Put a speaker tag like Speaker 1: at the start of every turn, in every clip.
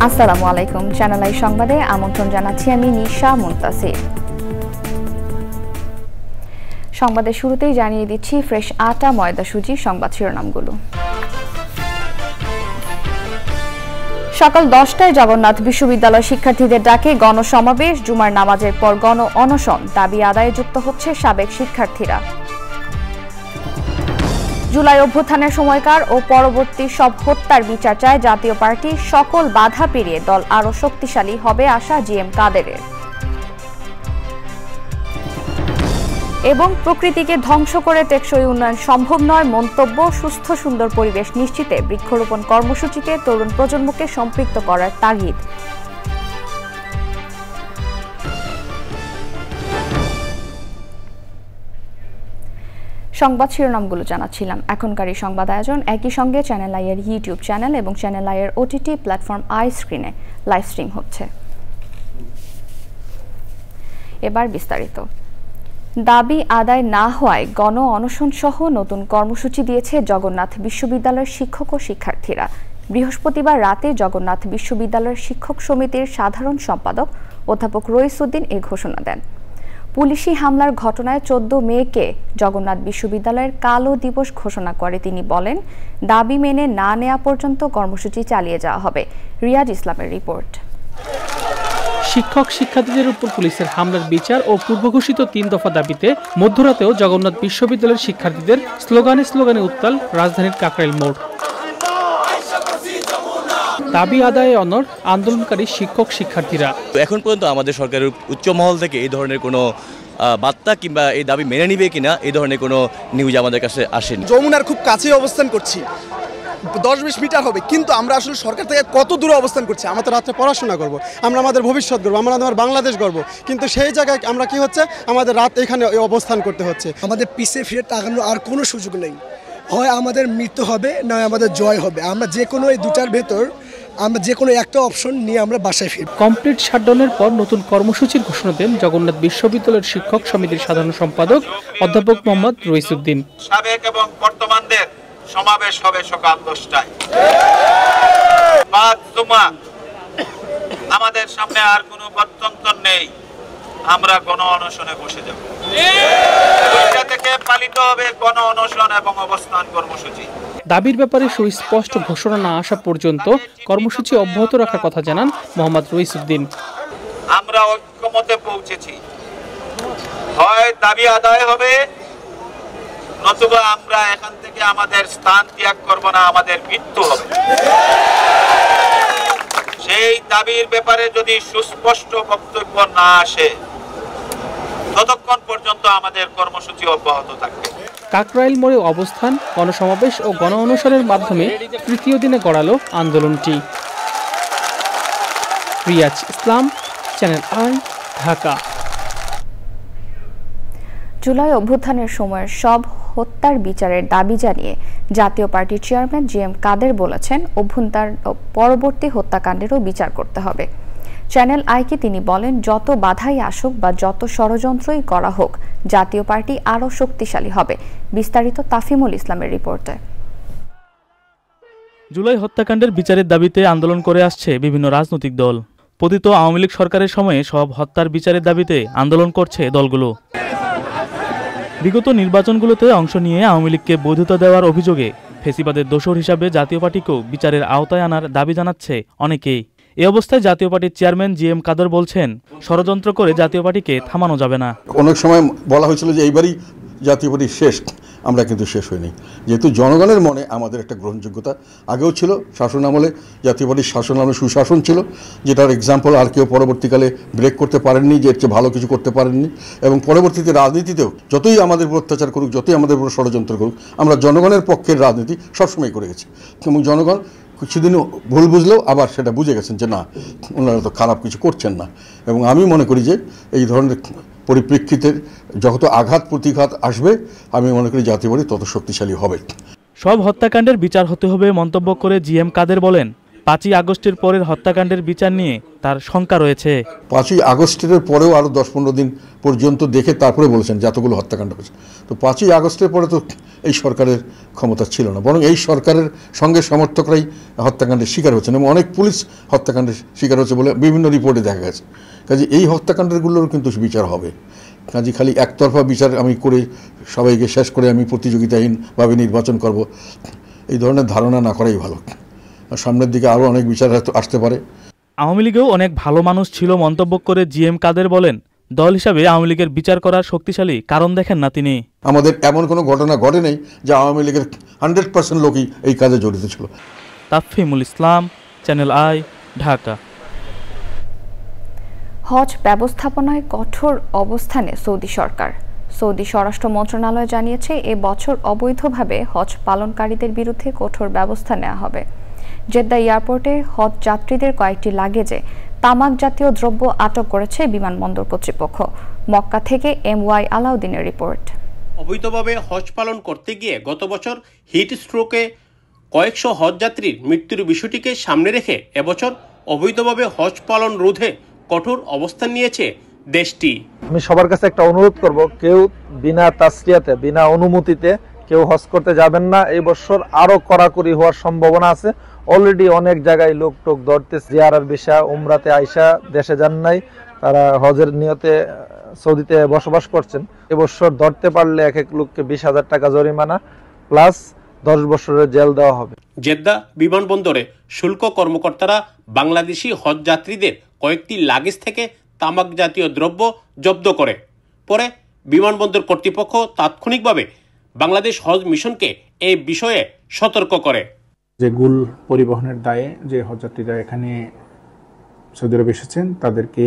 Speaker 1: আসসালামু আলাইকুম। Channel I সংবাদে আমন্ত্রণ জানাচ্ছি আমি নিশা মুনতাসির। সংবাদের শুরুতেই জানিয়ে দিচ্ছি ফ্রেশ আটা ময়দা সুজি সংবাদ শিরোনামগুলো। সকাল 10টায় জগন্নাথ বিশ্ববিদ্যালয় শিক্ষার্থীদের ডাকে গণসমাবেশ, জুমার নামাজের পর গণ অনশন, দাবি আদায়ে যুক্ত হচ্ছে সাবেক শিক্ষার্থীরা। জুলাই অভ্যুত্থানের সময়কার ও পরবর্তী সব হত্যার বিচার চায় জাতীয় পার্টি, সকল বাধা পেরিয়ে দল আরও শক্তিশালী হবে আশা জিএম কাদেরের। এবং প্রকৃতিকে ধ্বংস করে টেকসই উন্নয়ন সম্ভব নয় মন্তব্য, সুস্থ সুন্দর পরিবেশ নিশ্চিতে বৃক্ষরোপণ কর্মসূচিতে তরুণ প্রজন্মকে সম্পৃক্ত করার তাগিদ। সংবাদ শিরোনামগুলো জানাচ্ছিলাম। এখনকার এই সংবাদ আয়োজন একই সঙ্গে চ্যানেল আই এর ইউটিউব চ্যানেল এবং চ্যানেল আই এর ওটিটি প্ল্যাটফর্ম আই স্ক্রিনে লাইভ স্ট্রিম হচ্ছে। এবার বিস্তারিত। দাবি আদায় না হওয়ায় গণ অনশন সহ নতুন কর্মসূচি দিয়েছে জগন্নাথ বিশ্ববিদ্যালয়ের শিক্ষক ও শিক্ষার্থীরা। বৃহস্পতিবার রাতে জগন্নাথ বিশ্ববিদ্যালয়ের শিক্ষক সমিতির সাধারণ সম্পাদক অধ্যাপক রইসউদ্দিন এ ঘোষণা দেন। পুলিশি হামলার ঘটনায় 14 মেকে জগন্নাথ বিশ্ববিদ্যালয়ের কালো দিবস ঘোষণা করে তিনি বলেন, দাবি মেনে না নেওয়া পর্যন্ত কর্মসূচি চালিয়ে যাওয়া হবে। রিয়াজ ইসলামের রিপোর্ট।
Speaker 2: শিক্ষক শিক্ষার্থীদের উপর পুলিশের হামলার বিচার ও পূর্বঘোষিত 3 দফা দাবিতে মধ্যরাতেও জগন্নাথ বিশ্ববিদ্যালয়ের শিক্ষার্থীদের স্লোগানে উত্তাল রাজধানীর কাকরাইল মোড়। দাবি আদায়ে অনড় আন্দোলনকারী শিক্ষক শিক্ষার্থীরা।
Speaker 3: এখন পর্যন্ত আমাদের সরকারের উচ্চ মহল থেকে এই ধরনের কোনো বার্তা কিংবা এই দাবি মেনে নিবে কিনা এই ধরনের কোনো নিউজ আমাদের কাছে আসেনি।
Speaker 4: যমুনার খুব কাছেই অবস্থান করছি, 10-20 মিটার হবে, কিন্তু আমরা আসলে সরকার থেকে কত দূরে অবস্থান করছি। আমরা তো রাত্রে পড়াশোনা করব, আমরা আমাদের ভবিষ্যৎ গড়ব, আমরা আমার বাংলাদেশ গড়ব, কিন্তু সেই জায়গায় আমরা কি হচ্ছে আমাদের রাত এখানে অবস্থান করতে হচ্ছে।
Speaker 5: আমাদের পিছে ফিরে তাকানোর আর কোনো সুযোগ নেই, হয় আমাদের মৃত্যু হবে না আমাদের জয় হবে। আমরা যে কোনো এই দুটার ভেতর আমরা যে কোনো একটা অপশন নিয়ে আমরা বাসায় ফিরব।
Speaker 2: কমপ্লিট শাটডাউনের পর নতুন কর্মসূচির ঘোষণা দেন জগন্নাথ বিশ্ববিদ্যালয়ের শিক্ষক সমিতির সাধারণ সম্পাদক অধ্যাপক মোহাম্মদ রইসউদ্দিন।
Speaker 6: সাবেক এবং বর্তমানদের সমাবেশ হবে সকাল 10টায়। আমাদের সামনে আর কোনো গত্যন্তর নেই, আমরা গণ অনশনে বসে যাব। দুইটা থেকে পালিত হবে গণ অনশন এবং অবস্থান কর্মসূচি।
Speaker 2: দাবির ব্যাপারে সুস্পষ্ট ঘোষণা না আসা পর্যন্ত কর্মসূচি অব্যাহত রাখার কথা জানান মোহাম্মদ রইসউদ্দিন।
Speaker 6: আমরা ঐক্যমতে পৌঁছেছি, হয় দাবি আদায় হবে নতুবা আমরা এখান থেকে আমাদের স্থান ত্যাগ করব না, আমাদের মৃত্যু হবে। সেই দাবির ব্যাপারে যদি সুস্পষ্ট বক্তব্য না আসে ততক্ষণ পর্যন্ত আমাদের কর্মসূচি অব্যাহত থাকবে।
Speaker 2: কাকরাইল মোড়ে অবস্থান, গণসমাবেশ ও গণ অনশনের মাধ্যমে তৃতীয় দিনে গড়ালো আন্দোলনটি। রিয়াজ ইসলাম, চ্যানেল আই, ঢাকা।
Speaker 1: জুলাই অভ্যুত্থানের সময়ের সব হত্যার বিচারের দাবি জানিয়ে জাতীয় পার্টির চেয়ারম্যান জিএম কাদের বলেছেন, অভ্যুত্থান পরবর্তী হত্যাকাণ্ডেরও বিচার করতে হবে। চ্যানেল আইকে তিনি বলেন, যত বাধাই আসুক বা যত ষড়যন্ত্রই করা হোক, জাতীয় পার্টি আরও শক্তিশালী হবে। বিস্তারিত তাফিমুল ইসলামের রিপোর্টে।
Speaker 7: জুলাই হত্যাকাণ্ডের বিচারের দাবিতে আন্দোলন করে আসছে বিভিন্ন রাজনৈতিক দল। পতিত আওয়ামী লীগ সরকারের সময়ে সব হত্যার বিচারের দাবিতে আন্দোলন করছে দলগুলো। বিগত নির্বাচনগুলোতে অংশ নিয়ে আওয়ামী লীগকে বৈধতা দেওয়ার অভিযোগে ফেসিবাদের দোষর হিসাবে জাতীয় পার্টিকেও বিচারের আওতায় আনার দাবি জানাচ্ছে অনেকেই। এ অবস্থায় জাতীয় পার্টির চেয়ারম্যান জিএম কাদের বলছেন, ষড়যন্ত্র করে জাতীয় পার্টিকে থামানো যাবে না।
Speaker 8: অনেক সময় বলা হয়েছিল যে এইবারই জাতীয় পার্টি শেষ, আমরা কিন্তু শেষ হইনি। যেহেতু জনগণের মনে আমাদের একটা গ্রহণযোগ্যতা আগেও ছিল, শাসন আমলে জাতীয় পার্টির শাসন আমলে সুশাসন ছিল, যেটার এক্সাম্পল আর কেউ পরবর্তীকালে ব্রেক করতে পারেননি, যে এর চেয়ে ভালো কিছু করতে পারেননি। এবং পরবর্তীতে রাজনীতিতেও যতই আমাদের উপর অত্যাচার করুক, যতই আমাদের উপর ষড়যন্ত্র করুক, আমরা জনগণের পক্ষের রাজনীতি সবসময় করে গেছি। এবং জনগণ কিছুদিন ভুল বুঝলেও আবার সেটা বুঝে গেছেন যে না, ওনারা তো খারাপ কিছু করছেন না। এবং আমি মনে করি যে এই ধরনের পরিপ্রেক্ষিতে যত আঘাত প্রতিঘাত আসবে, আমি মনে করি জাতীয় পার্টি তত শক্তিশালী হবে।
Speaker 7: সব হত্যাকাণ্ডের বিচার হতে হবে মন্তব্য করে জিএম কাদের বলেন, 5ই আগস্টের পরের হত্যাকাণ্ডের বিচার নিয়ে তার শঙ্কা রয়েছে।
Speaker 8: 5ই আগস্টের পরেও আরও 10-15 দিন পর্যন্ত দেখে তারপরে বলেছেন যে এতগুলো হত্যাকাণ্ড হয়েছে। তো 5ই আগস্টের পরে তো এই সরকারের ক্ষমতা ছিল না, বরং এই সরকারের সঙ্গে সমর্থকরাই হত্যাকাণ্ডের শিকার হচ্ছেন এবং অনেক পুলিশ হত্যাকাণ্ডের শিকার হচ্ছে বলে বিভিন্ন রিপোর্টে দেখা গেছে। কাজে এই হত্যাকাণ্ডগুলোর কিন্তু বিচার হবে। কাজে খালি একতরফা বিচার আমি করে সবাইকে শেষ করে আমি প্রতিযোগিতাহীনভাবে নির্বাচন করব, এই ধরনের ধারণা না করাই ভালো। সামনের দিকে আরও অনেক বিচার হয়তো আসতে পারে।
Speaker 7: আওয়ামী লীগেও অনেক ভালো মানুষ ছিল মন্তব্য করে জিএম কাদের বলেন, দল হিসাবে আওয়ামী লীগের বিচার করার শক্তিশালী কারণ দেখেন না তিনি।
Speaker 8: আমাদের এমন কোনো ঘটনা ঘটে নেই যে আওয়ামী লীগের 100% লোকই এই কাজে জড়িত ছিল।
Speaker 7: তাফহিমুল ইসলাম, চ্যানেল আই, ঢাকা।
Speaker 1: হজ ব্যবস্থাপনায় কঠোর অবস্থানে সৌদি সরকার। সৌদি স্বরাষ্ট্র মন্ত্রণালয় জানিয়েছে এ বছর অবৈধভাবে হজ পালনকারীদের বিরুদ্ধে কঠোর ব্যবস্থা নেওয়া হবে। জেদ্দা এয়ারপোর্টে হজ যাত্রীদের কয়েকটি লাগেজে তামাক জাতীয় দ্রব্য আটক করেছে বিমানবন্দর কর্তৃপক্ষ। মক্কা থেকে MY আলাউদ্দিনের রিপোর্ট।
Speaker 9: অবৈধভাবে হজ পালন করতে গিয়ে গত বছর হিট স্ট্রোকে কয়েকশো হজযাত্রীর মৃত্যুর বিষয়টিকে সামনে রেখে এবছর অবৈধভাবে হজ পালন রোধে কঠোর অবস্থান নিয়েছে দেশটি।
Speaker 10: আমি সবার কাছে একটা অনুরোধ করব, কেউ বিনা তাসরিয়াতে বিনা অনুমতিতে কেউ হজ করতে যাবেন না। এই বছর আরো কড়াকড়ি হওয়ার সম্ভাবনা আছে। অলরেডি অনেক জায়গায় লোক টোক ধরতেছে, জিয়ারার ভিসা উমরাতে আইসা দেশে যান নাই, তারা হজের নিয়তে সৌদিতে বসবাস করছেন। এবছর ধরতে পারলে এক এক লোককে 20,000 টাকা জরিমানা প্লাস 10 বছরের জেল দেওয়া হবে।
Speaker 9: জেদ্দা বিমানবন্দরে শুল্ক কর্মকর্তারা বাংলাদেশি হজ যাত্রীদের কয়েকটি লাগেজ থেকে তামাক জাতীয় দ্রব্য জব্দ করে। পরে বিমানবন্দর কর্তৃপক্ষ তাৎক্ষণিকভাবে বাংলাদেশ হজ মিশনকে এই বিষয়ে সতর্ক করে।
Speaker 11: যে গুল পরিবহনের দায়ে যে হজযাত্রীরা এখানে সৌদি আরবে এসেছেন তাদেরকে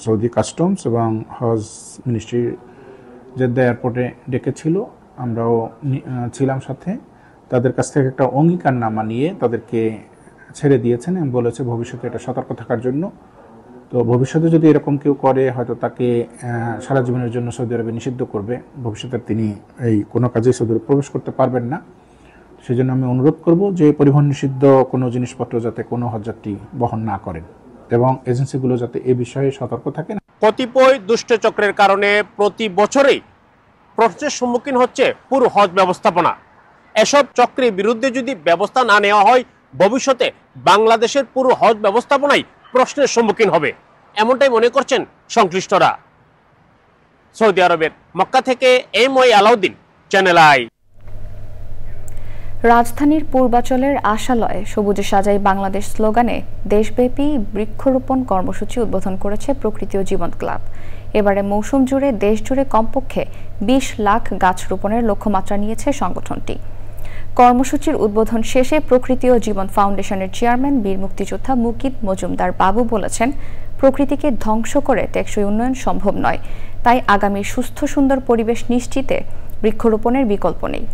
Speaker 11: সৌদি কাস্টমস এবং হজ মিনিস্ট্রি জেদ্দা এয়ারপোর্টে ডেকেছিল, আমরাও ছিলাম সাথে। তাদের কাছ থেকে একটা অঙ্গীকারনামা নিয়ে তাদেরকে ছেড়ে দিয়েছেন এবং বলেছে ভবিষ্যতে এটা সতর্ক থাকার জন্য। তো ভবিষ্যতে যদি এরকম কেউ করে হয়তো তাকে সারা জীবনের জন্য সৌদি আরবে নিষিদ্ধ করবে, ভবিষ্যতে তিনি এই কোনো কাজে সৌদি আরবে প্রবেশ করতে পারবেন না। সেই জন্য আমি অনুরোধ করব যে পরিবহন নিষিদ্ধ কোনো জিনিসপত্র যাতে কোনো হজযাত্রী বহন না করেন এবং এজেন্সিগুলো যাতে এ বিষয়ে সতর্ক থাকেন।
Speaker 9: কতিপয় দুষ্ট চক্রের কারণে প্রতি বছরেই প্রশ্নের সম্মুখীন হচ্ছে পুরো হজ ব্যবস্থাপনা। এসব চক্রের বিরুদ্ধে যদি ব্যবস্থা না নেওয়া হয় ভবিষ্যতে বাংলাদেশের পুরো হজ ব্যবস্থাপনাই প্রশ্নের সম্মুখীন হবে, এমনটাই মনে করছেন সংশ্লিষ্টরা। সৌদি আরবের মক্কা থেকে MY আলাউদ্দিন, চ্যানেল আই।
Speaker 1: রাজধানীর পূর্বাচলের আশালয়ে সবুজে সাজাই বাংলাদেশ স্লোগানে দেশব্যাপী বৃক্ষরোপণ কর্মসূচি উদ্বোধন করেছে প্রকৃতি ও জীবন ক্লাব। এবারে মৌসুম জুড়ে দেশ জুড়ে কমপক্ষে 20 লাখ গাছ রোপণের লক্ষ্যমাত্রা নিয়েছে সংগঠনটি। কর্মসূচির উদ্বোধন শেষে প্রকৃতি ও জীবন ফাউন্ডেশনের চেয়ারম্যান বীর মুক্তিযোদ্ধা মুকিত মজুমদার বাবু বলেছেন, প্রকৃতিকে ধ্বংস করে টেকসই উন্নয়ন সম্ভব নয়, তাই আগামী সুস্থ সুন্দর পরিবেশ নিশ্চিতে বৃক্ষরোপণের বিকল্প নেই।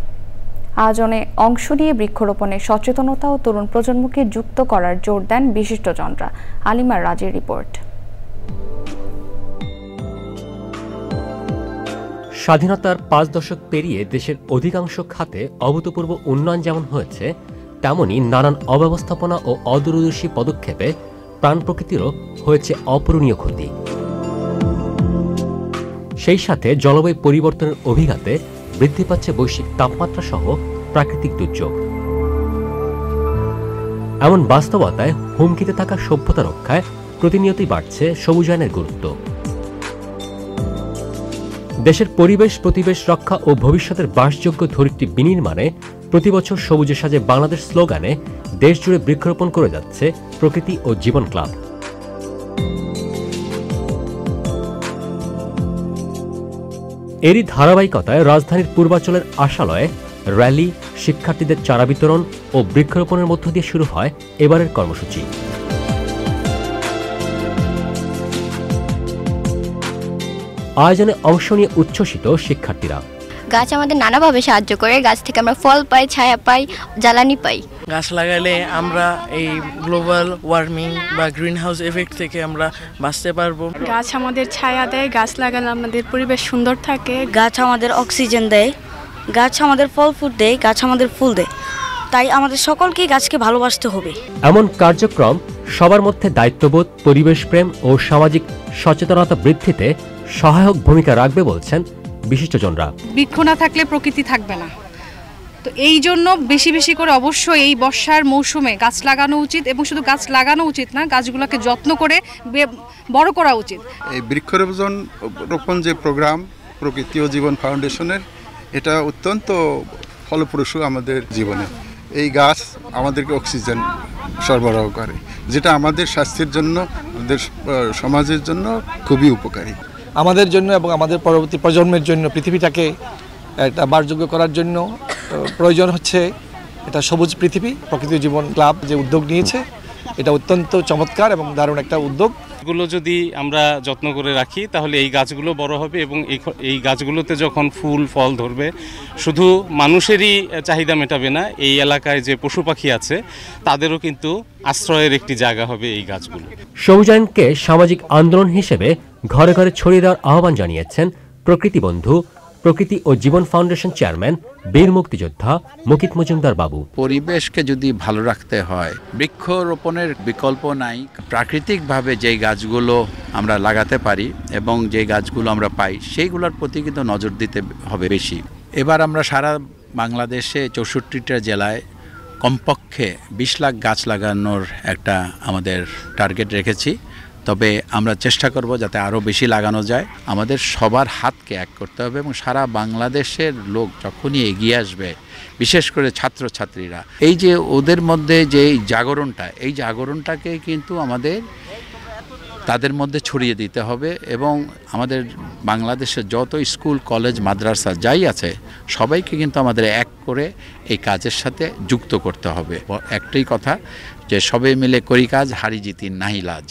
Speaker 1: আয়োজনে অংশ নিয়ে বৃক্ষরোপণের সচেতনতা ও তরুণ প্রজন্মকে যুক্ত করার জোর দেন বিশিষ্টজনরা। আলিমার রাজের রিপোর্ট।
Speaker 12: স্বাধীনতার 5 দশক পেরিয়ে দেশের অধিকাংশ খাতে অভূতপূর্ব উন্নয়ন যেমন হয়েছে, তেমনি নানান অব্যবস্থাপনা ও অদূরদর্শী পদক্ষেপে প্রাণ প্রকৃতিরও হয়েছে অপূরণীয় ক্ষতি। সেই সাথে জলবায়ু পরিবর্তনের অভিঘাতে বৃদ্ধি পাচ্ছে বৈশ্বিক তাপমাত্রা সহ প্রাকৃতিক দুর্যোগ। এমন বাস্তবতায় হুমকিতে থাকা সভ্যতা রক্ষায় প্রতিনিয়তই বাড়ছে সবুজায়নের গুরুত্ব। দেশের পরিবেশ রক্ষা ও ভবিষ্যতের বাসযোগ্য ধরিত্রী বিনির্মাণে প্রতিবছর সবুজে সাজে বাংলাদেশ স্লোগানে দেশ জুড়ে বৃক্ষরোপণ করে যাচ্ছে প্রকৃতি ও জীবন ক্লাব। এরই ধারাবাহিকতায় রাজধানীর পূর্বাচলের আশালয়ে র্যালি, শিক্ষার্থীদের চারা বিতরণ ও বৃক্ষরোপণের মধ্য দিয়ে শুরু হয় এবারের কর্মসূচি। আয়োজনে অংশ নিয়ে উচ্ছ্বসিত শিক্ষার্থীরা।
Speaker 13: গাছ আমাদের নানাভাবে সাহায্য করে, গাছ থেকে আমরা ফল পাই, ছায়া পাই, জ্বালানি পাই।
Speaker 14: গাছ লাগালে আমরা এই গ্লোবাল ওয়ার্মিং বা গ্রিন হাউস এফেক্ট থেকে আমরা বাঁচতে পারবো।
Speaker 15: গাছ আমাদের ছায়া দেয়, গাছ লাগালে আমাদের পরিবেশ সুন্দর থাকে।
Speaker 16: গাছ আমাদের অক্সিজেন দেয়, গাছ আমাদের ফল ফুল দেয়, গাছ আমাদের ফুল দেয়। তাই আমাদের সকলকেই গাছকে ভালোবাসতে হবে।
Speaker 12: এমন কার্যক্রম সবার মধ্যে দায়িত্ববোধ, পরিবেশ প্রেম ও সামাজিক সচেতনতা বৃদ্ধিতে সহায়ক ভূমিকা রাখবে বলছেন বিশিষ্টজনরা।
Speaker 17: বৃক্ষ না থাকলে প্রকৃতি থাকবে না, তো এই জন্য বেশি বেশি করে অবশ্যই এই বর্ষার মৌসুমে গাছ লাগানো উচিত, এবং শুধু গাছ লাগানো উচিত না, গাছগুলোকে যত্ন করে বড় করা উচিত।
Speaker 18: এই বৃক্ষরোপণ যে প্রোগ্রাম প্রকৃতি ও জীবন ফাউন্ডেশনের, এটা অত্যন্ত ফলপ্রসূ আমাদের জীবনে। এই গাছ আমাদেরকে অক্সিজেন সরবরাহ করে, যেটা আমাদের স্বাস্থ্যের জন্য, আমাদের সমাজের জন্য খুবই উপকারী।
Speaker 19: আমাদের জন্য এবং আমাদের পরবর্তী প্রজন্মের জন্য পৃথিবীটাকে একটা বাসযোগ্য করার জন্য প্রয়োজন হচ্ছে এটা সবুজ পৃথিবী। প্রকৃতি জীবন ক্লাব যে উদ্যোগ নিয়েছে, এটা অত্যন্ত চমৎকার এবং দারুণ একটা উদ্যোগ।
Speaker 20: এগুলো যদি আমরা যত্ন করে রাখি তাহলে এই গাছগুলো বড় হবে, এবং এই গাছগুলোতে যখন ফুল ফল ধরবে শুধু মানুষেরই চাহিদা মেটাবে না, এই এলাকায় যে পশু পাখি আছে তাদেরও কিন্তু আশ্রয়ের একটি জায়গা হবে এই গাছগুলো।
Speaker 12: সবুজায়নকে সামাজিক আন্দোলন হিসেবে ঘরে ঘরে ছড়িয়ে দেওয়ার আহ্বান জানিয়েছেন প্রকৃতি বন্ধু, প্রকৃতি ও জীবন ফাউন্ডেশন চেয়ারম্যান বীর মুক্তিযোদ্ধা মুকিত মজুমদার বাবু।
Speaker 21: পরিবেশকে যদি ভালো রাখতে হয়, বৃক্ষরোপণের বিকল্প নাই। প্রাকৃতিকভাবে যেই গাছগুলো আমরা লাগাতে পারি এবং যেই গাছগুলো আমরা পাই, সেইগুলোর প্রতি কিন্তু নজর দিতে হবে বেশি। এবার আমরা সারা বাংলাদেশে 64টা জেলায় কমপক্ষে 20 লাখ গাছ লাগানোর একটা আমাদের টার্গেট রেখেছি। তবে আমরা চেষ্টা করব যাতে আরও বেশি লাগানো যায়। আমাদের সবার হাতকে এক করতে হবে, এবং সারা বাংলাদেশের লোক যখনই এগিয়ে আসবে, বিশেষ করে ছাত্রছাত্রীরা, এই যে ওদের মধ্যে যে জাগরণটা, এই জাগরণটাকে কিন্তু আমাদের তাদের মধ্যে ছড়িয়ে দিতে হবে, এবং আমাদের বাংলাদেশের যত স্কুল, কলেজ, মাদ্রাসা যাই আছে সবাইকে কিন্তু আমাদের এক করে এই কাজের সাথে যুক্ত করতে হবে। একটাই কথা যে সবাই মিলে করি কাজ, হারি জিতি নাহি লাজ।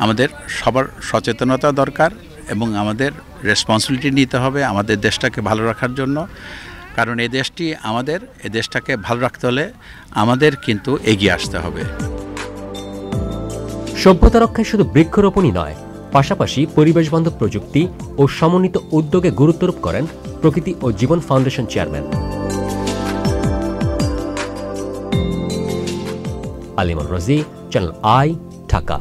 Speaker 21: আমাদের সবার সচেতনতা দরকার, এবং আমাদের রেসপন্সিবিলিটি নিতে হবে আমাদের দেশটাকে ভালো রাখার জন্য। কারণ এই দেশটি আমাদের, এই দেশটাকে ভালো রাখতে হলে আমাদের কিন্তু এগিয়ে আসতে হবে।
Speaker 12: সভ্যতা রক্ষায় শুধু বৃক্ষরোপণই নয়, পাশাপাশি পরিবেশ বান্ধব প্রযুক্তি ও সমন্বিত উদ্যোগে গুরুত্বারোপ করেন প্রকৃতি ও জীবন ফাউন্ডেশন চেয়ারম্যান। আলিমুল রাজি, চ্যানেল আই, ঢাকা।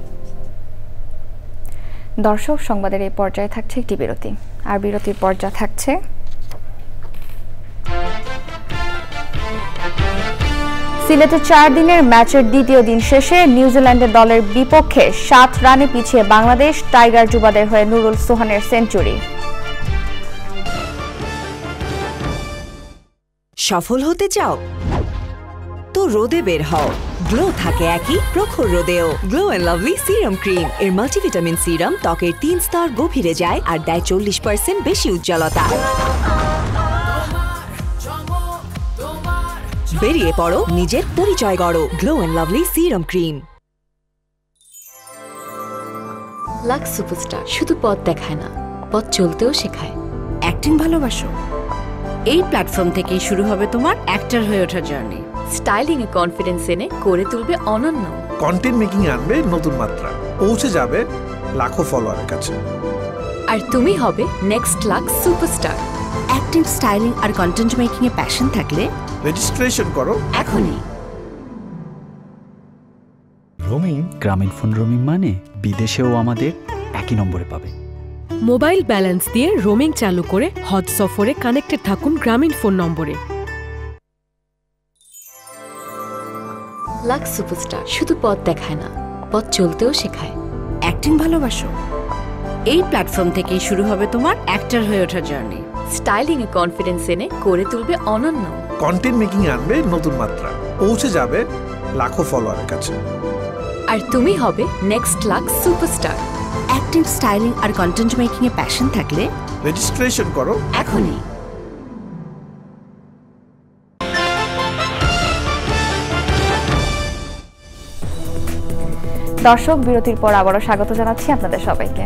Speaker 1: দর্শক, সংবাদের এই পর্যায়ে থাকছে একটি বিরতি, আর বিরতির পর্যায়ে থাকছে সিলেটে 4 দিনের ম্যাচের দ্বিতীয় দিন শেষে নিউজিল্যান্ডের দলের বিপক্ষে 7 রানে পিছিয়ে বাংলাদেশ। টাইগার যুবাদের হয়ে নুরুল সোহানের সেঞ্চুরি।
Speaker 22: সফল হতে চাও তো রোদে বের হও। গ্লো থাকে একই প্রখর রোদেও। Glow and lovely serum cream এর মাল্টিভিটামিন সিরাম ত্বকের 3 স্তর গভীরে যায় আর দেয় 40% বেশি উজ্জ্বলতা। বেরিয়ে পড়ো, নিজের পরিচয় গড়ো। Glow and lovely serum cream.
Speaker 23: Lux superstar শুধু পথ দেখায় না, পথ চলতেও শেখায়।
Speaker 22: অ্যাক্টিং ভালোবাসো?
Speaker 23: এই প্ল্যাটফর্ম থেকেই শুরু হবে তোমার অ্যাক্টর হয়ে ওঠার জার্নি। স্টাইলিং এ কনফিডেন্স এনে করে তুলবে অনন্য।
Speaker 24: কন্টেন্ট মেকিং আনবে নতুন মাত্রা, পৌঁছে যাবে লাখো ফলোয়ারের কাছে।
Speaker 23: আর তুমি হবে next Lux superstar. Acting, styling আর কন্টেন্ট মেকিং এ প্যাশন থাকলে
Speaker 24: রেজিস্ট্রেশন করো
Speaker 23: এখনই।
Speaker 25: রোমিং, গ্রামীণ ফোন রোমিং মানে বিদেশেও আমাদের একই নম্বরে পাবে।
Speaker 26: মোবাইল ব্যালেন্স দিয়ে রোমিং চালু করে হজ সফরে কানেক্টেড থাকুন গ্রামীণ ফোন নম্বরে।
Speaker 23: লাক্স সুপারস্টার শুধু পথ দেখায় না, পথ চলতেও শেখায়।
Speaker 22: অ্যাক্টিং ভালোবাসো?
Speaker 23: এই প্ল্যাটফর্ম থেকেই শুরু হবে তোমার অ্যাক্টর হয়ে ওঠার জার্নি। স্টাইলিং এ কনফিডেন্স এনে করে তুলবে অনন্য।
Speaker 24: কন্টেন্ট মেকিং আনবে নতুন মাত্রা, পৌঁছে যাবে লাখো ফলোয়ারের কাছে।
Speaker 23: আর তুমি হবে next Lux superstar. Acting, styling আর কন্টেন্ট মেকিং এ প্যাশন থাকলে
Speaker 24: রেজিস্ট্রেশন করো
Speaker 23: এখনই।
Speaker 1: দর্শক, বিরতির পর আবারও স্বাগত জানাচ্ছি আপনাদের সবাইকে।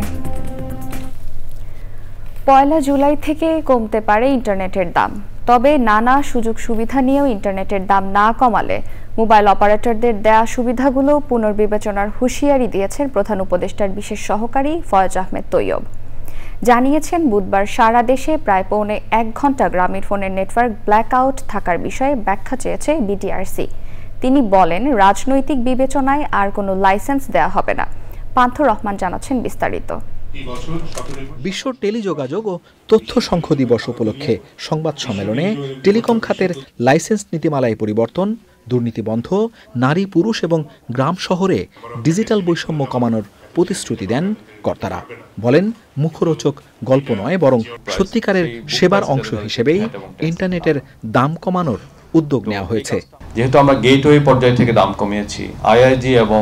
Speaker 1: 1 জুলাই থেকে কমতে পারে ইন্টারনেটের দাম, তবে নানা সুযোগ সুবিধা নিয়েও ইন্টারনেটের দাম না কমালে মোবাইল অপারেটরদের দেয়া সুবিধাগুলো পুনর্বিবেচনার হুঁশিয়ারি দিয়েছেন প্রধান উপদেষ্টার বিশেষ সহকারী ফয়েজ আহমেদ তৈয়ব। জানিয়েছেন বুধবার সারা দেশে প্রায় 1.25 ঘন্টা গ্রামীণফোনের নেটওয়ার্ক ব্ল্যাকআউট থাকার বিষয়ে ব্যাখ্যা চেয়েছে বিটিআরসি। তিনি বলেন, রাজনৈতিক বিবেচনায় আর কোনো লাইসেন্স দেওয়া হবে না। পান্থ রহমান জানাচ্ছেন বিস্তারিত।
Speaker 2: বিশ্ব টেলিযোগাযোগ ও তথ্য সংখ্য দিবস উপলক্ষে সংবাদ সম্মেলনে টেলিকম খাতের লাইসেন্স নীতিমালায় পরিবর্তন, দুর্নীতি বন্ধ, নারী পুরুষ এবং গ্রাম শহরে ডিজিটাল বৈষম্য কমানোর প্রতিশ্রুতি দেন কর্তারা। বলেন, মুখরোচক গল্প নয়, বরং সত্যিকারের সেবার অংশ হিসেবেই ইন্টারনেটের দাম কমানোর উদ্যোগ নেওয়া হয়েছে।
Speaker 3: যেহেতু আমরা গেটওয়ে পর্যায় থেকে দাম কমিয়েছি, আইআইজি এবং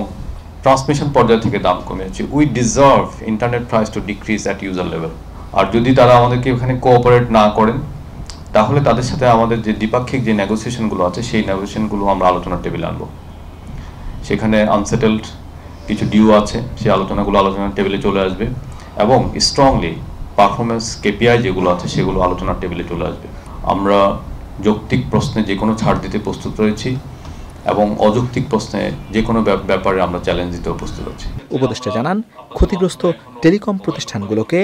Speaker 3: ট্রান্সমিশন পর্যায় থেকে দাম কমিয়েছি, we deserve internet price to decrease at user level. আর যদি তারা আমাদেরকে এখানে কোঅপারেট না করেন, তাহলে তাদের সাথে আমাদের যে দ্বিপাক্ষিক যে নেগোসিয়েশনগুলো আছে সেই নেগোসিয়েশনগুলো আমরা আলোচনার টেবিলে আনবো। সেখানে আনসেটেলড কিছু ডিউ আছে, সেই আলোচনাগুলো আলোচনার টেবিলে চলে আসবে এবং স্ট্রংলি পারফরমেন্স কেপিআই যেগুলো আছে সেগুলো আলোচনার টেবিলে চলে আসবে। আমরা যৌক্তিক প্রশ্নে যে কোনো ছাড় দিতে প্রস্তুত রয়েছি এবং অযৌক্তিক প্রশ্নে যে কোনো ব্যাপারে আমরা চ্যালেঞ্জ দিতেও প্রস্তুত আছি।
Speaker 2: উপদেষ্টা জানান, ক্ষতিগ্রস্ত টেলিকম প্রতিষ্ঠানগুলোকে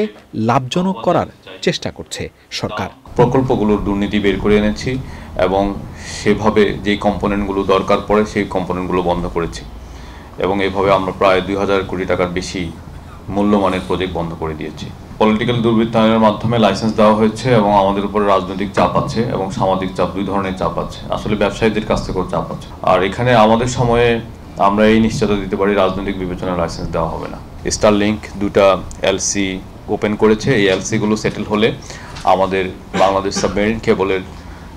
Speaker 2: লাভজনক করার চেষ্টা করছে সরকার।
Speaker 3: প্রকল্পগুলোর দুর্নীতি বের করে এনেছি এবং সেভাবে যে কম্পোনেন্টগুলো দরকার পড়ে সেই কম্পোনেন্টগুলো বন্ধ করেছি এবং এইভাবে আমরা প্রায় 2000 কোটি টাকার বেশি মূল্যমানের প্রজেক্ট বন্ধ করে দিয়েছি। পলিটিক্যাল দুর্বৃত্তায়নের মাধ্যমে লাইসেন্স দেওয়া হয়েছে এবং আমাদের উপরে রাজনৈতিক চাপ আছে এবং সামাজিক চাপ, দুই ধরনের চাপ আছে। আসলে ব্যবসায়ীদের কাছ থেকেও চাপ আছে। আর এখানে আমাদের সময়ে আমরা এই নিশ্চয়তা দিতে পারি, রাজনৈতিক বিবেচনায় লাইসেন্স দেওয়া হবে না। স্টারলিংক 2টা এলসি ওপেন করেছে। এই এলসিগুলো সেটেল হলে আমাদের বাংলাদেশ সাবমেরিন কেবলের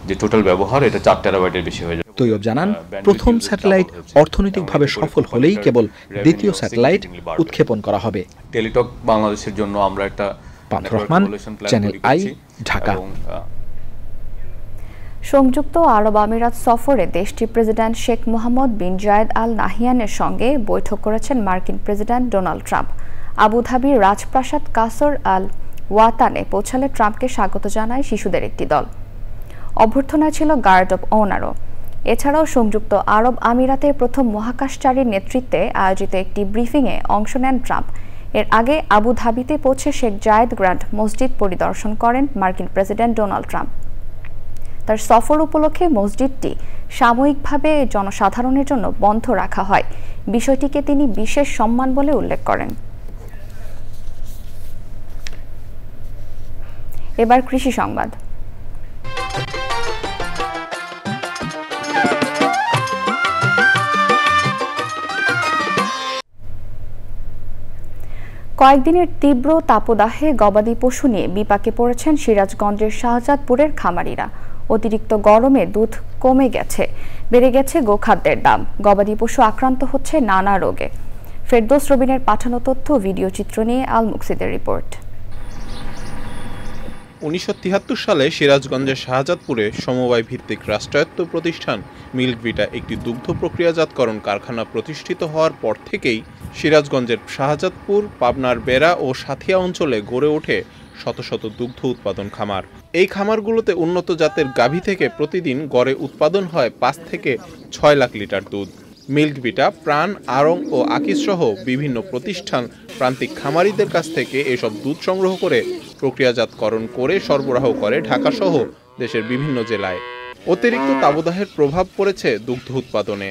Speaker 3: যে টোটাল ব্যবহার এটা 4 টেরাবাইটের বেশি হয়ে যাবে।
Speaker 2: তৈয়ব জানান, প্রথম স্যাটেলাইট অর্থনৈতিকভাবে সফল হলেই কেবল দ্বিতীয় স্যাটেলাইট উৎক্ষেপণ করা হবে।
Speaker 3: টেলিটক বাংলাদেশের জন্য আমরা একটা
Speaker 2: পান্থ রহমান, চ্যানেল আই, ঢাকা।
Speaker 1: সংযুক্ত আরব আমিরাত সফরে দেশটির প্রেসিডেন্ট শেখ মোহাম্মদ বিন জায়েদ আল নাহিয়ানের সঙ্গে বৈঠক করেছেন মার্কিন প্রেসিডেন্ট ডোনাল্ড ট্রাম্প। আবুধাবির রাজপ্রাসাদ কাসর আল ওয়াতানে পৌঁছালে ট্রাম্পকে স্বাগত জানায় শিশুদের একটি দল। অভ্যর্থনায় ছিল গার্ড অব অনারও। এছাড়াও সংযুক্ত আরব আমিরাতের প্রথম মহাকাশচারীর নেতৃত্বে আয়োজিত একটি ব্রিফিংয়ে অংশ নেন ট্রাম্প। এর আগে আবুধাবিতে পৌঁছে শেখ জায়েদ গ্র্যান্ড মসজিদ পরিদর্শন করেন মার্কিন প্রেসিডেন্ট ডোনাল্ড ট্রাম্প। তার সফর উপলক্ষে মসজিদটি সাময়িকভাবে জনসাধারণের জন্য বন্ধ রাখা হয়। বিষয়টিকে তিনি বিশেষ সম্মান বলে উল্লেখ করেন। এবার কৃষি সংবাদ। কয়েকদিনের তীব্র তাপদাহে গবাদি পশু নিয়ে বিপাকে পড়েছেন সিরাজগঞ্জের শাহজাদপুরের খামারিরা। অতিরিক্ত গরমে দুধ কমে গেছে, বেড়ে গেছে গোখাদ্যের দাম, গবাদি পশু আক্রান্ত হচ্ছে নানা রোগে। ফেরদৌস রবিনের পাঠানো তথ্য ভিডিও চিত্র নিয়ে আল মুকসিদের রিপোর্ট।
Speaker 4: 1973 সালে সিরাজগঞ্জের শাহজাদপুরে সমবায় ভিত্তিক রাষ্ট্রায়ত্ত প্রতিষ্ঠান মিল্কভিটা একটি দুগ্ধ প্রক্রিয়াজাতকরণ কারখানা প্রতিষ্ঠিত হওয়ার পর থেকেই সিরাজগঞ্জের শাহজাদপুর, পাবনার বেড়া ও সাথিয়া অঞ্চলে গড়ে ওঠে শত শত দুগ্ধ উৎপাদন খামার। এই খামারগুলোতে উন্নত জাতের গাভী থেকে প্রতিদিন গড়ে উৎপাদন হয় 5 থেকে 6 লাখ লিটার দুধ। মিল্কভিটা, প্রাণ, আড়ং ও আকিস সহ বিভিন্ন প্রতিষ্ঠান প্রান্তিক খামারিদের কাছ থেকে এসব দুধ সংগ্রহ করে প্রক্রিয়াজাতকরণ করে সরবরাহ করে ঢাকা সহ দেশের বিভিন্ন জেলায়। অতিরিক্ত তাপদাহের প্রভাব পড়েছে দুগ্ধ উৎপাদনে।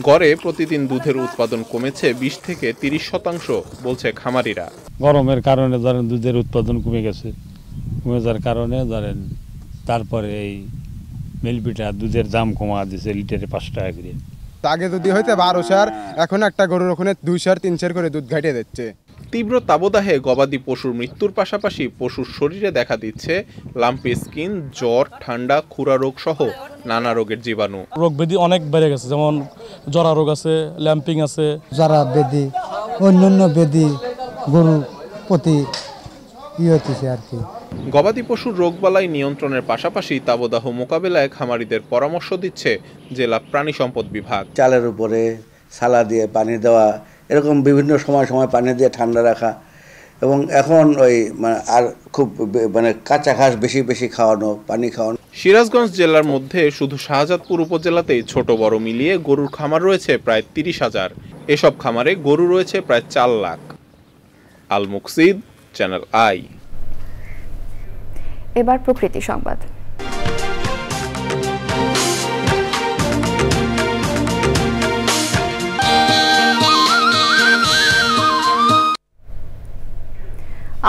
Speaker 4: গড়ে প্রতিদিন দুধের উৎপাদন কমেছে 20 থেকে 30% বলছে খামারিরা।
Speaker 5: গরমের কারণে ধরেন দুধের উৎপাদন কমে গেছে, কমে যাওয়ার কারণে ধরেন তারপরে এই মিল্কভিটা দুধের দাম কমা দিয়েছে লিটারে 5 টাকা করে।
Speaker 6: আগে যদি হইতে 1200, এখন একটা গরুর ওখানে 200-300 করে দুধ ঘাটিয়ে দিচ্ছে।
Speaker 4: তীব্র তাপদাহে গবাদি পশুর মৃত্যুর পাশাপাশি পশুর শরীরে দেখা দিচ্ছে লাম্পি স্কিন, জ্বর, ঠান্ডা, খুরা রোগ সহ নানা রোগের জীবাণু।
Speaker 8: রোগ ব্যাধি অনেক বেড়ে গেছে, যেমন জরা রোগ আছে, ল্যাম্পিং আছে,
Speaker 27: জরা ব্যাধি, অন্যান্য ব্যাধি গরু প্রতি হচ্ছে আর কি।
Speaker 4: গবাদি পশুর রোগবালাই নিয়ন্ত্রণের পাশাপাশি তাপদাহ মোকাবেলায় খামারিদের পরামর্শ দিচ্ছে জেলা প্রাণী সম্পদ বিভাগ।
Speaker 28: চালের উপরে সালা দিয়ে পানি দেওয়া, এরকম বিভিন্ন সময় পানি দিয়ে ঠান্ডা রাখা, এবং এখন ওই আর খুব কাঁচা ঘাস বেশি খাওয়ানো, পানি খাওয়ানো।
Speaker 4: সিরাজগঞ্জ জেলার মধ্যে শুধু শাহজাদপুর উপজেলাতেই ছোট বড় মিলিয়ে গরুর খামার রয়েছে প্রায় 30,000। এসব খামারে গরু রয়েছে প্রায় 4 লাখ। আল মুকসিদ, চ্যানেল আই।
Speaker 1: এবার প্রকৃতি সংবাদ।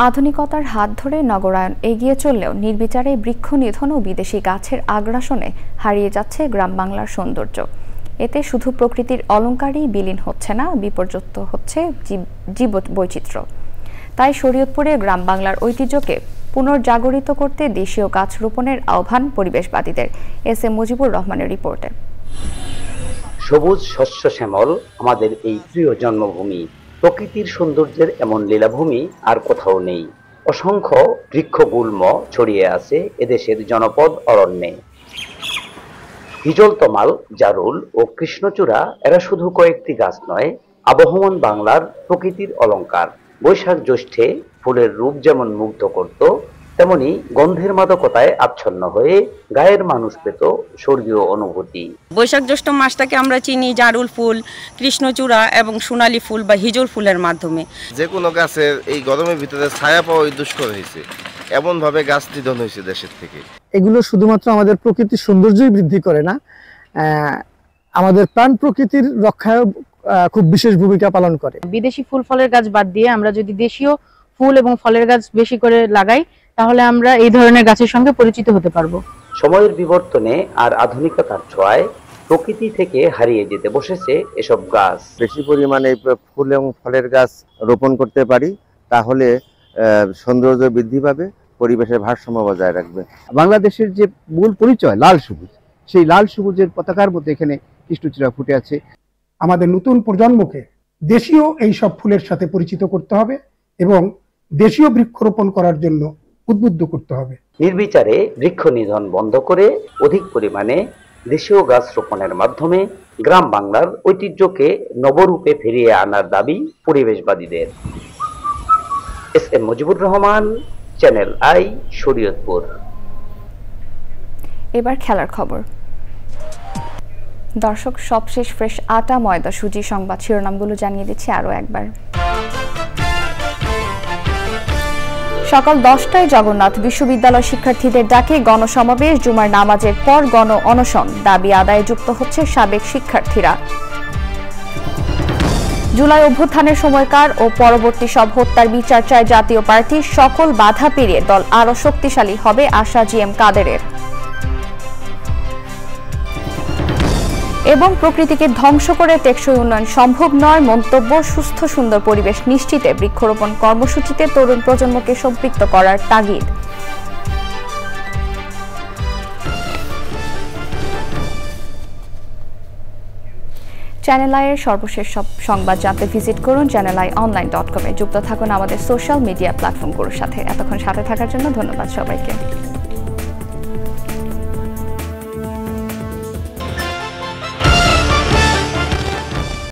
Speaker 1: আধুনিকতার হাত ধরে নগরায়ন এগিয়ে চললেও নির্বিচারে বৃক্ষ নিধন ও বিদেশি গাছের আগ্রাসনে হারিয়ে যাচ্ছে গ্রাম বাংলার সৌন্দর্য। এতে শুধু প্রকৃতির অলংকারই বিলীন হচ্ছে না, বিপর্যস্ত হচ্ছে জীব বৈচিত্র্য। তাই শরীয়তপুরে গ্রাম বাংলার ঐতিহ্যকে পুনর্জাগরিত করতে দেশীয় গাছ রোপণের আহ্বান পরিবেশবাদীদের। এস এম মুজিবুর রহমানের রিপোর্টে।
Speaker 7: সবুজ শস্য শ্যামল আমাদের এই প্রিয় জন্মভূমি, প্রকৃতির সৌন্দর্যের এমন লীলাভূমি আর কোথাও নেই। অসংখ্য বৃক্ষগুল্ম ছড়িয়ে আছে এদেশের জনপদ অরণ্যে। হিজলতমাল, জারুল ও কৃষ্ণচূড়া এরা শুধু কয়েকটি গাছ নয়, আবহমান বাংলার প্রকৃতির অলংকার। বৈশাখ জ্যৈষ্ঠে ফুলের রূপ যেমন মুগ্ধ করত, তেমনি গন্ধের মাদকতায় আচ্ছন্ন হয়ে গায়ের মানুষ পেত স্বর্গীয় অনুভূতি।
Speaker 9: বৈশাখ জ্যৈষ্ঠ মাসটাকে আমরা চিনি জারুল ফুল, কৃষ্ণচূড়া এবং সোনালী ফুল বা হিজল ফুলের মাধ্যমে।
Speaker 10: যে কোনো গাছের এই গরমের ভিতরে ছায়া পাওয়া দুষ্কর হয়েছে, এমন ভাবে গাছ নিধন হয়েছে দেশের থেকে।
Speaker 11: এগুলো শুধুমাত্র আমাদের প্রকৃতির সৌন্দর্যই বৃদ্ধি করে না, আমাদের প্রাণ প্রকৃতির রক্ষায় খুব বিশেষ ভূমিকা পালন করে।
Speaker 13: বিদেশি ফুল ফলের গাছ বাদ দিয়ে আমরা যদি দেশীয় ফুল এবং ফলের গাছ বেশি করে লাগাই, তাহলে আমরা এই ধরনের গাছের সঙ্গে পরিচিত হতে পারবো।
Speaker 7: সময়ের বিবর্তনে আর আধুনিকতার ছোঁয়ায় প্রকৃতি থেকে হারিয়ে যেতে বসেছে এসব গাছ।
Speaker 14: বেশি পরিমাণে ফুল এবং ফলের গাছ রোপণ করতে পারি, তাহলে সৌন্দর্য বৃদ্ধি পাবে, পরিবেশের ভারসাম্য বজায় রাখবে।
Speaker 15: বাংলাদেশের যে মূল পরিচয় লাল সবুজ, সেই লাল সবুজের পতাকার মধ্যে এখানে কৃষ্ণচূড়া ফুটে আছে।
Speaker 16: আমাদের নতুন প্রজন্মকে দেশীয় এই সব ফুলের সাথে পরিচিত করতে হবে এবং দেশীয় বৃক্ষরোপণ করার জন্য উদ্বুদ্ধ করতে হবে।
Speaker 7: নির্বিচারে বৃক্ষ নিধন বন্ধ করে অধিক পরিমাণে দেশীয় গাছ রোপণের মাধ্যমে গ্রাম বাংলার ঐতিহ্যকে নবরূপে ফিরিয়ে আনার দাবি পরিবেশবাদীদের। S M Mujibur Rahman, channel I, Shariatpur.
Speaker 1: এবার খেলার খবর। দর্শক, সবশেষ ফ্রেশ আটা, ময়দা, সুজি সংবাদ শিরোনামগুলো জানিয়ে দিচ্ছি আরও একবার। সকাল 10টায় জগন্নাথ বিশ্ববিদ্যালয় শিক্ষার্থীদের ডাকে গণসমাবেশ, জুমার নামাজের পর গণ অনশন, দাবি আদায়ে যুক্ত হচ্ছে সাবেক শিক্ষার্থীরা। জুলাই অভ্যুত্থানের সময়কার ও পরবর্তী সব হত্যার বিচার চায় জাতীয় পার্টি, সকল বাধা পেরিয়ে দল আরও শক্তিশালী হবে, আশা জিএম কাদেরের। এবং প্রকৃতিকে ধ্বংস করে টেকসই উন্নয়ন সম্ভব নয়, মন্তব্য। সুস্থ সুন্দর পরিবেশ নিশ্চিতে বৃক্ষরোপণ কর্মসূচিতে তরুণ প্রজন্মকে সম্পৃক্ত করার তাগিদ। চ্যানেল আই এর সর্বশেষ সব সংবাদ জানতে ভিজিট করুন channelionline.com-এ। যুক্ত থাকুন আমাদের সোশ্যাল মিডিয়া প্ল্যাটফর্মগুলোর সাথে। এতক্ষণ সাথে থাকার জন্য ধন্যবাদ সবাইকে।